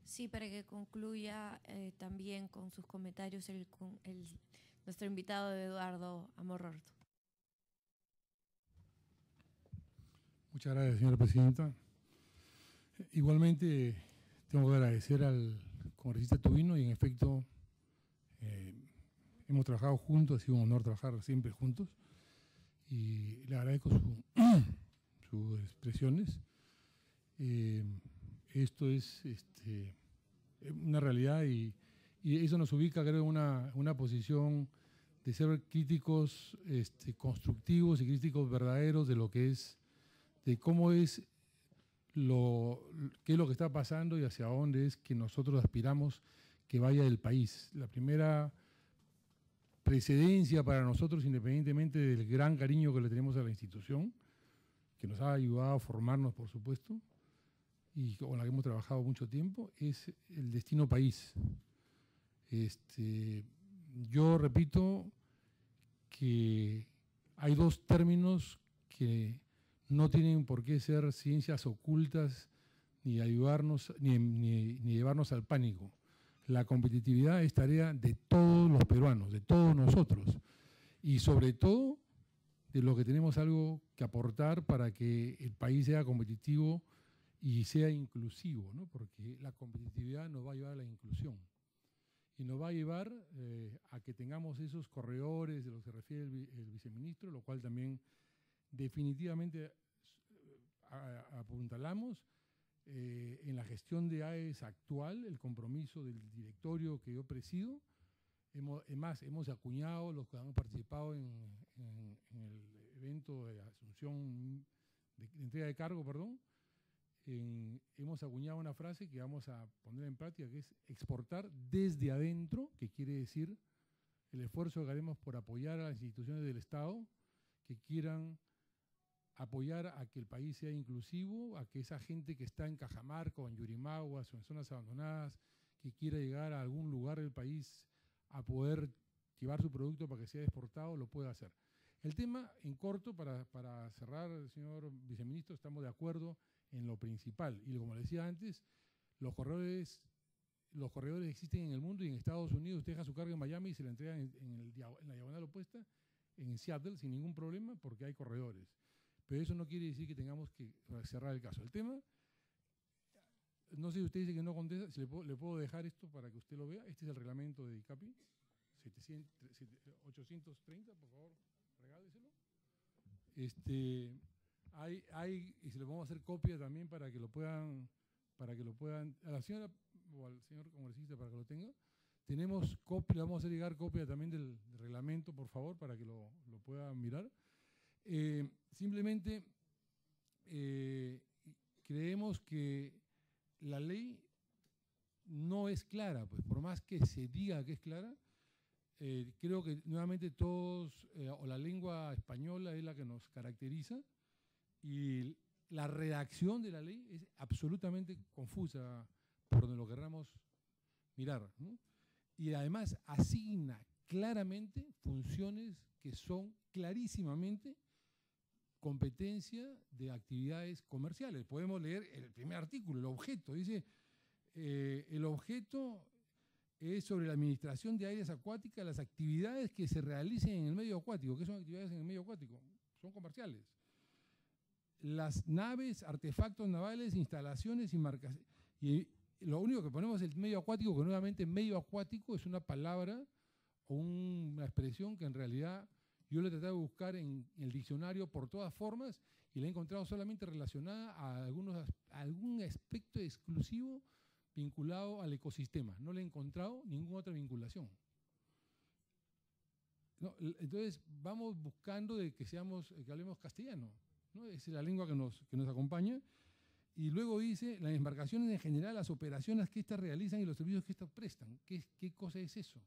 Sí, para que concluya también con sus comentarios nuestro invitado Eduardo Amororto. Muchas gracias, señora presidenta. Igualmente, tengo que agradecer al congresista Tubino y, en efecto, hemos trabajado juntos, ha sido un honor trabajar siempre juntos y le agradezco sus expresiones. Esto es una realidad y eso nos ubica, creo, en una posición de ser críticos constructivos y críticos verdaderos de lo que es, de cómo es, qué es lo que está pasando y hacia dónde es que nosotros aspiramos que vaya el país. La primera precedencia para nosotros, independientemente del gran cariño que le tenemos a la institución, que nos ha ayudado a formarnos, por supuesto, y con la que hemos trabajado mucho tiempo, es el destino país. Yo repito que hay dos términos que no tienen por qué ser ciencias ocultas ni ayudarnos ni llevarnos al pánico. La competitividad es tarea de todos los peruanos, de todos nosotros, y sobre todo de los que tenemos algo que aportar para que el país sea competitivo y sea inclusivo, ¿no? Porque la competitividad nos va a llevar a la inclusión y nos va a llevar a que tengamos esos corredores de los que se refiere el viceministro, lo cual también definitivamente apuntalamos en la gestión de AES actual, el compromiso del directorio que yo presido. Hemos acuñado, los que han participado en el evento de asunción, de entrega de cargo, perdón, hemos acuñado una frase que vamos a poner en práctica, que es exportar desde adentro, que quiere decir el esfuerzo que haremos por apoyar a las instituciones del Estado que quieran apoyar a que el país sea inclusivo, a que esa gente que está en Cajamarca o en Yurimaguas o en zonas abandonadas, que quiera llegar a algún lugar del país a poder llevar su producto para que sea exportado, lo pueda hacer. El tema, en corto, para cerrar, señor viceministro, estamos de acuerdo en lo principal. Y como le decía antes, los corredores existen en el mundo y en Estados Unidos. Usted deja su carga en Miami y se la entregan en la diagonal opuesta, en Seattle, sin ningún problema, porque hay corredores. Pero eso no quiere decir que tengamos que cerrar el caso. El tema, no sé si usted dice que no contesta, si le puedo dejar esto para que usted lo vea. Este es el reglamento de ICAPI, 830, por favor, regáleselo. Y se lo vamos a hacer copia también para que lo puedan, a la señora o al señor congresista para que lo tenga. Tenemos copia, le vamos a hacer llegar copia también del reglamento, por favor, para que lo puedan mirar. Simplemente creemos que la ley no es clara, pues por más que se diga que es clara, creo que nuevamente todos, o la lengua española es la que nos caracteriza y la redacción de la ley es absolutamente confusa por donde lo querramos mirar, ¿no? Y además asigna claramente funciones que son clarísimamente competencia de actividades comerciales. Podemos leer el primer artículo, el objeto. Dice, el objeto es sobre la administración de áreas acuáticas, las actividades que se realicen en el medio acuático. ¿Qué son actividades en el medio acuático? Son comerciales. Las naves, artefactos navales, instalaciones y marcas. Y lo único que ponemos es el medio acuático, que nuevamente medio acuático es una palabra o una expresión que en realidad yo le he tratado de buscar en el diccionario por todas formas y la he encontrado solamente relacionada a algún aspecto exclusivo vinculado al ecosistema. No le he encontrado ninguna otra vinculación. No, entonces vamos buscando de que hablemos castellano, ¿no? Es la lengua que nos acompaña. Y luego dice, las embarcaciones en general, las operaciones que éstas realizan y los servicios que éstas prestan. ¿Qué cosa es eso?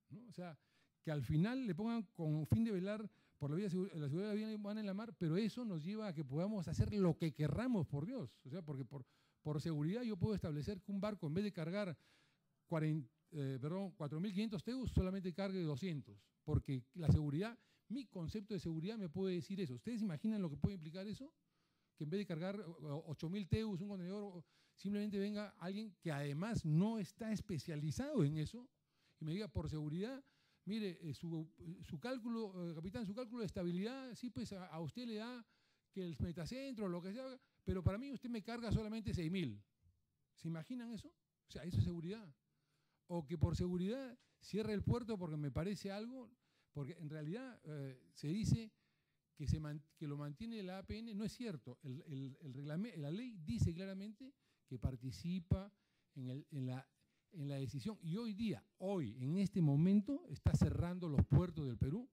¿No? O sea, que al final le pongan con fin de velar por la seguridad de la vida humana en la mar, pero eso nos lleva a que podamos hacer lo que querramos, por Dios. O sea, porque por seguridad yo puedo establecer que un barco, en vez de cargar 4.500 TEUs, solamente cargue 200. Porque la seguridad, mi concepto de seguridad me puede decir eso. ¿Ustedes imaginan lo que puede implicar eso? Que en vez de cargar 8.000 TEUs, un contenedor, simplemente venga alguien que además no está especializado en eso y me diga, por seguridad, mire, su cálculo, capitán, su cálculo de estabilidad, sí, pues a usted le da que el metacentro, lo que sea, pero para mí usted me carga solamente 6.000. ¿Se imaginan eso? O sea, eso es seguridad. O que por seguridad cierre el puerto porque me parece algo, porque en realidad se dice que lo mantiene la APN, no es cierto. La ley dice claramente que participa en la decisión. Y hoy, en este momento, está cerrando los puertos del Perú,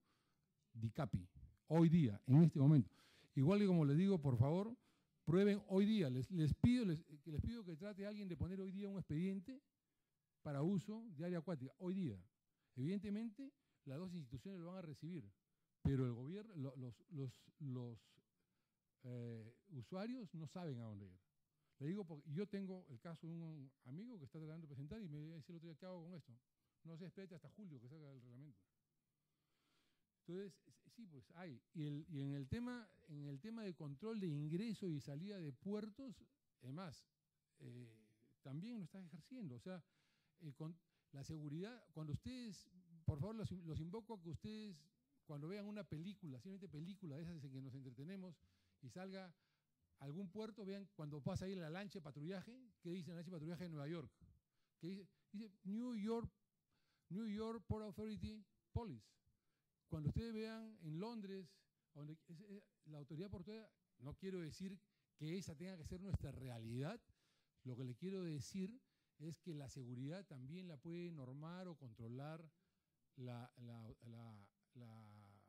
DICAPI. Hoy día, en este momento. Igual que como les digo, por favor, prueben hoy día. Les pido que trate a alguien de poner hoy día un expediente para uso de área acuática. Hoy día. Evidentemente, las dos instituciones lo van a recibir. Pero el gobierno, los usuarios no saben a dónde ir. Le digo porque yo tengo el caso de un amigo que está tratando de presentar y me dice el otro día, ¿qué hago con esto? No sé, espérate hasta julio que salga el reglamento. Entonces, sí, pues hay. Y en el tema de control de ingreso y salida de puertos, además, también lo están ejerciendo. O sea, la seguridad, cuando ustedes, por favor, los invoco a que ustedes, cuando vean una película, simplemente película de esas en que nos entretenemos y salga algún puerto, vean cuando pasa ahí la lancha de patrullaje, ¿qué dice la lancha de patrullaje de Nueva York? Que dice New York Port Authority Police. Cuando ustedes vean en Londres, donde la autoridad portuaria, no quiero decir que esa tenga que ser nuestra realidad, lo que le quiero decir es que la seguridad también la puede normar o controlar la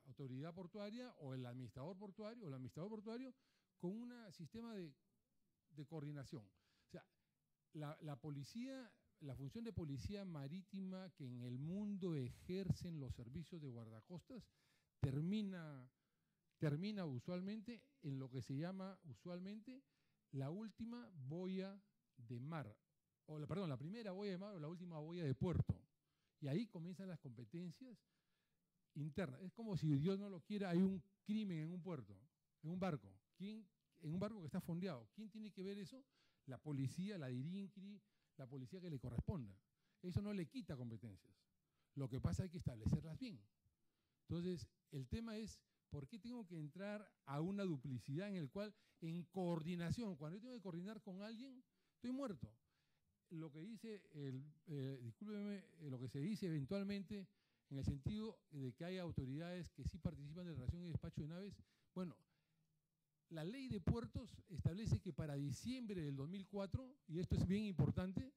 autoridad portuaria o el administrador portuario con un sistema de coordinación. O sea, la policía, la función de policía marítima que en el mundo ejercen los servicios de guardacostas termina usualmente en lo que se llama usualmente la última boya de mar, la primera boya de mar o la última boya de puerto. Y ahí comienzan las competencias internas. Es como si Dios no lo quiera, hay un crimen en un puerto, en un barco. En un barco que está fondeado. ¿Quién tiene que ver eso? La policía, la DIRINCRI, la policía que le corresponda. Eso no le quita competencias. Lo que pasa es que hay que establecerlas bien. Entonces, el tema es, ¿por qué tengo que entrar a una duplicidad en el cual, en coordinación, cuando yo tengo que coordinar con alguien, estoy muerto? Lo que dice, discúlpeme, lo que se dice eventualmente en el sentido de que hay autoridades que sí participan de relación y despacho de naves, bueno, la ley de puertos establece que para diciembre del 2004, y esto es bien importante,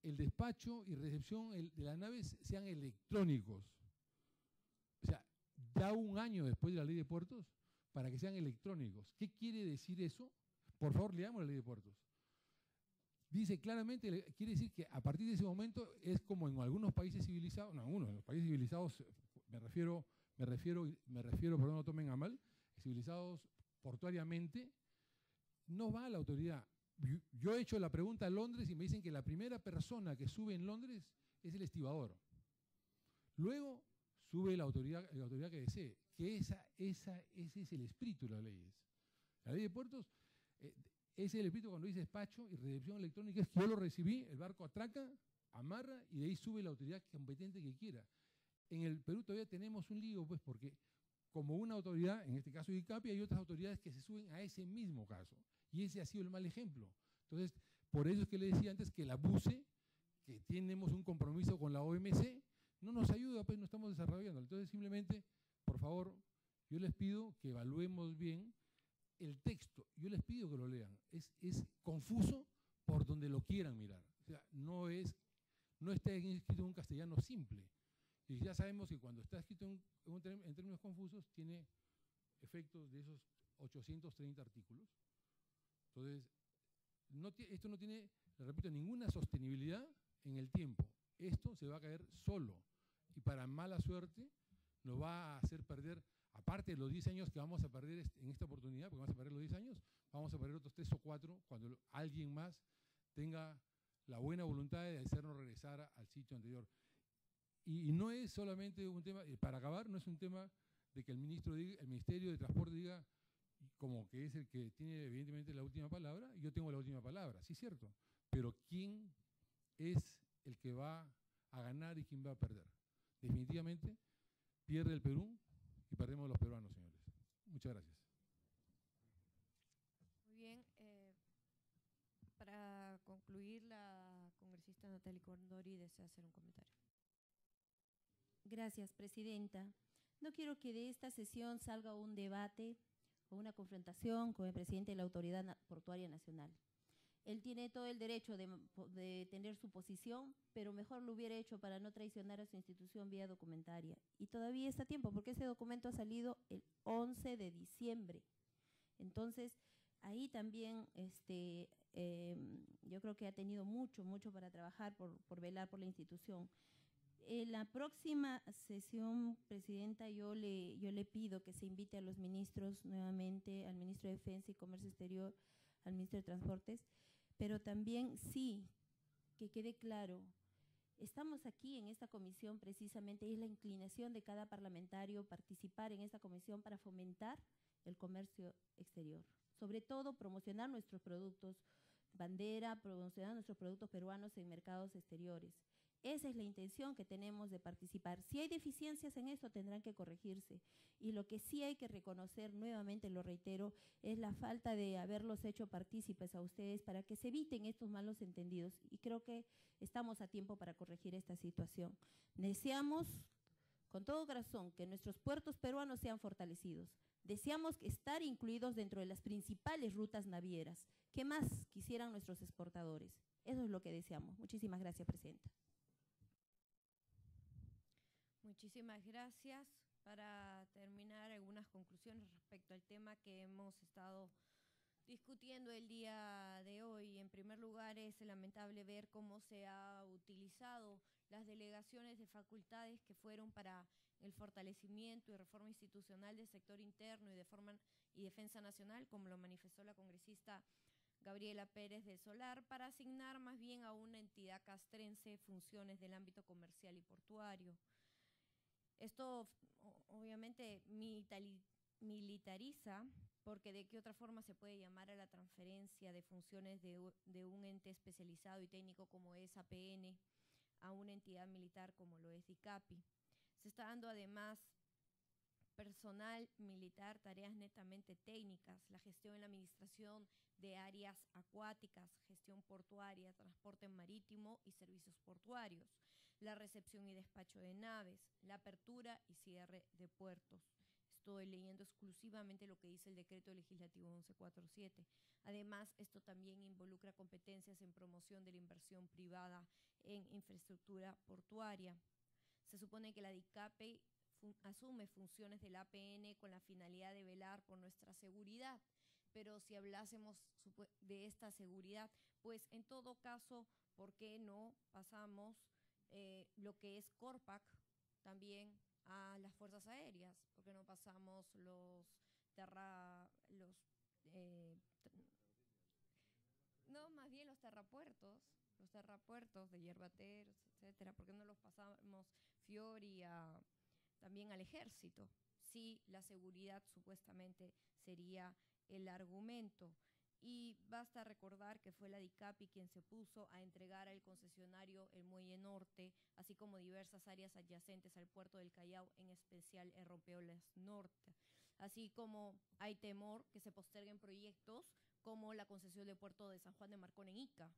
el despacho y recepción de las naves sean electrónicos. O sea, ya un año después de la ley de puertos para que sean electrónicos. ¿Qué quiere decir eso? Por favor, leamos la ley de puertos. Dice claramente, quiere decir que a partir de ese momento es como en algunos países civilizados, no, en los países civilizados, me refiero, perdón, no tomen a mal, civilizados portuariamente, no va a la autoridad. Yo he hecho la pregunta a Londres y me dicen que la primera persona que sube en Londres es el estibador. Luego sube la autoridad que desee, que ese es el espíritu de las leyes. La ley de puertos, ese es el espíritu cuando dice despacho y recepción electrónica, es que yo lo recibí, el barco atraca, amarra y de ahí sube la autoridad competente que quiera. En el Perú todavía tenemos un lío, pues, porque como una autoridad, en este caso ICAPI, hay otras autoridades que se suben a ese mismo caso. Y ese ha sido el mal ejemplo. Entonces, Por eso es que le decía antes que la BUCE, que tenemos un compromiso con la OMC, no nos ayuda, pues no estamos desarrollando. Entonces, simplemente, por favor, yo les pido que evaluemos bien el texto. Yo les pido que lo lean. Es confuso por donde lo quieran mirar. O sea, no está escrito en un castellano simple. Y ya sabemos que cuando está escrito en términos confusos, tiene efectos de esos 830 artículos. Entonces, esto no tiene, le repito, ninguna sostenibilidad en el tiempo. Esto se va a caer solo y para mala suerte nos va a hacer perder, aparte de los 10 años que vamos a perder en esta oportunidad, porque vamos a perder los 10 años, vamos a perder otros 3 o 4 cuando alguien más tenga la buena voluntad de hacernos regresar al sitio anterior. Y no es solamente un tema, para acabar, no es un tema de que el Ministerio de Transporte diga, como que es el que tiene evidentemente la última palabra, y yo tengo la última palabra, sí es cierto, pero ¿quién es el que va a ganar y quién va a perder? Definitivamente pierde el Perú y perdemos los peruanos, señores. Muchas gracias. Muy bien. Para concluir, la congresista Natalie Condori desea hacer un comentario. Gracias, presidenta. No quiero que de esta sesión salga un debate o una confrontación con el presidente de la Autoridad Portuaria Nacional. Él tiene todo el derecho de tener su posición, pero mejor lo hubiera hecho para no traicionar a su institución vía documentaria. Y todavía está a tiempo, porque ese documento ha salido el 11 de diciembre. Entonces, ahí también yo creo que ha tenido mucho para trabajar por velar por la institución. En la próxima sesión, presidenta, yo le pido que se invite a los ministros nuevamente, al ministro de Defensa y Comercio Exterior, al ministro de Transportes, pero también sí, que quede claro, estamos aquí en esta comisión precisamente, y es la inclinación de cada parlamentario participar en esta comisión para fomentar el comercio exterior. Sobre todo, promocionar nuestros productos bandera, promocionar nuestros productos peruanos en mercados exteriores. Esa es la intención que tenemos de participar. Si hay deficiencias en eso, tendrán que corregirse. Y lo que sí hay que reconocer, nuevamente lo reitero, es la falta de haberlos hecho partícipes a ustedes para que se eviten estos malos entendidos. Y creo que estamos a tiempo para corregir esta situación. Deseamos, con todo corazón, que nuestros puertos peruanos sean fortalecidos. Deseamos estar incluidos dentro de las principales rutas navieras. ¿Qué más quisieran nuestros exportadores? Eso es lo que deseamos. Muchísimas gracias, presidenta. Muchísimas gracias. Para terminar, algunas conclusiones respecto al tema que hemos estado discutiendo el día de hoy. En primer lugar, es lamentable ver cómo se ha utilizado las delegaciones de facultades que fueron para el fortalecimiento y reforma institucional del sector interno y defensa nacional, como lo manifestó la congresista Gabriela Pérez del Solar, para asignar más bien a una entidad castrense funciones del ámbito comercial y portuario. Esto obviamente militariza, porque de qué otra forma se puede llamar a la transferencia de funciones de un ente especializado y técnico como es APN a una entidad militar como lo es DICAPI. Se está dando además personal militar tareas netamente técnicas, la gestión y la administración de áreas acuáticas, gestión portuaria, transporte marítimo y servicios portuarios, la recepción y despacho de naves, la apertura y cierre de puertos. Estoy leyendo exclusivamente lo que dice el decreto legislativo 1147. Además, esto también involucra competencias en promoción de la inversión privada en infraestructura portuaria. Se supone que la DICAPI asume funciones del APN con la finalidad de velar por nuestra seguridad, pero si hablásemos de esta seguridad, pues en todo caso, ¿por qué no pasamos lo que es CORPAC también a las fuerzas aéreas? ¿Por qué no pasamos más bien los terrapuertos de Yerbateros, etcétera? ¿Por qué no los pasamos Fiori también al ejército? Sí, la seguridad supuestamente sería el argumento. Y basta recordar que fue la DICAPI quien se puso a entregar al concesionario el Muelle Norte, así como diversas áreas adyacentes al puerto del Callao, en especial el Rompeolas Norte. Así como hay temor que se posterguen proyectos como la concesión del puerto de San Juan de Marcón en Ica.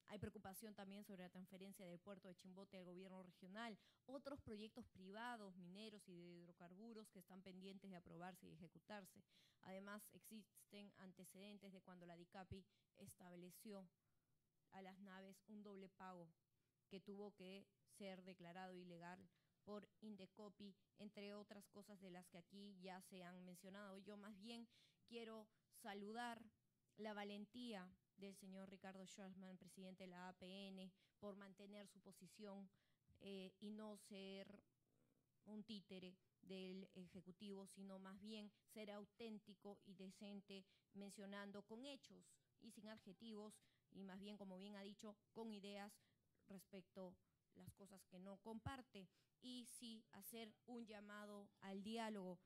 Hay preocupación también sobre la transferencia del puerto de Chimbote al gobierno regional, otros proyectos privados, mineros y de hidrocarburos que están pendientes de aprobarse y ejecutarse. Además, existen antecedentes de cuando la DICAPI estableció a las naves un doble pago que tuvo que ser declarado ilegal por Indecopi, entre otras cosas de las que aquí ya se han mencionado. Yo más bien quiero saludar la valentía del señor Ricardo Schwarzman, presidente de la APN, por mantener su posición y no ser un títere del Ejecutivo, sino más bien ser auténtico y decente, mencionando con hechos y sin adjetivos, y más bien, como bien ha dicho, con ideas respecto a las cosas que no comparte. Y sí, hacer un llamado al diálogo,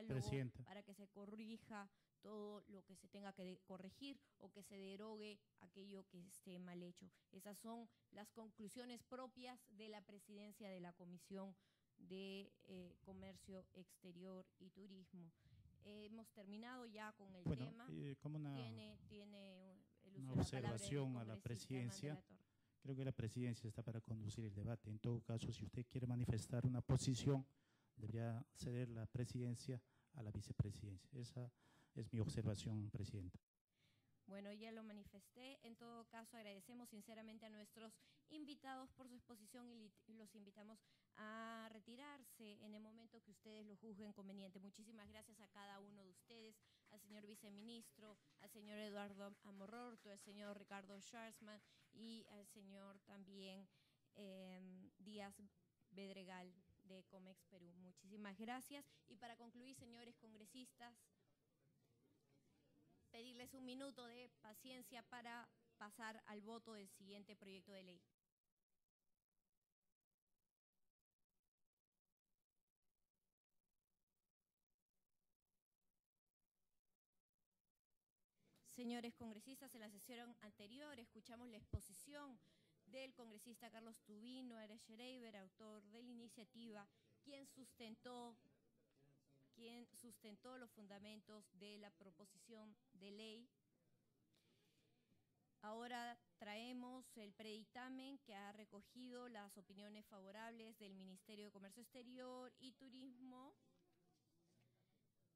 Presidenta, para que se corrija todo lo que se tenga que corregir o que se derogue aquello que esté mal hecho. Esas son las conclusiones propias de la presidencia de la Comisión de Comercio Exterior y Turismo. Hemos terminado ya con el tema. Como Tiene el uso una de la observación palabra a la del congresista presidencia. Herman de la Torre. Creo que la presidencia está para conducir el debate. En todo caso, si usted quiere manifestar una posición, debería ceder la presidencia a la vicepresidencia. Esa es mi observación, presidenta. Bueno, ya lo manifesté. En todo caso, agradecemos sinceramente a nuestros invitados por su exposición y los invitamos a retirarse en el momento que ustedes lo juzguen conveniente. Muchísimas gracias a cada uno de ustedes, al señor viceministro, al señor Eduardo Amororto, al señor Ricardo Schwarzman y al señor también Díaz Bedregal de Comex Perú. Muchísimas gracias. Y para concluir, señores congresistas, pedirles un minuto de paciencia para pasar al voto del siguiente proyecto de ley. Señores congresistas, en la sesión anterior escuchamos la exposición del congresista Carlos Tubino Schreiber, autor de la iniciativa, quien sustentó los fundamentos de la proposición de ley. Ahora traemos el predictamen que ha recogido las opiniones favorables del Ministerio de Comercio Exterior y Turismo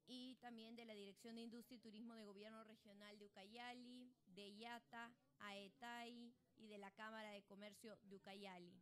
y también de la Dirección de Industria y Turismo de Gobierno Regional de Ucayali, de IATA, AETAI y de la Cámara de Comercio de Ucayali.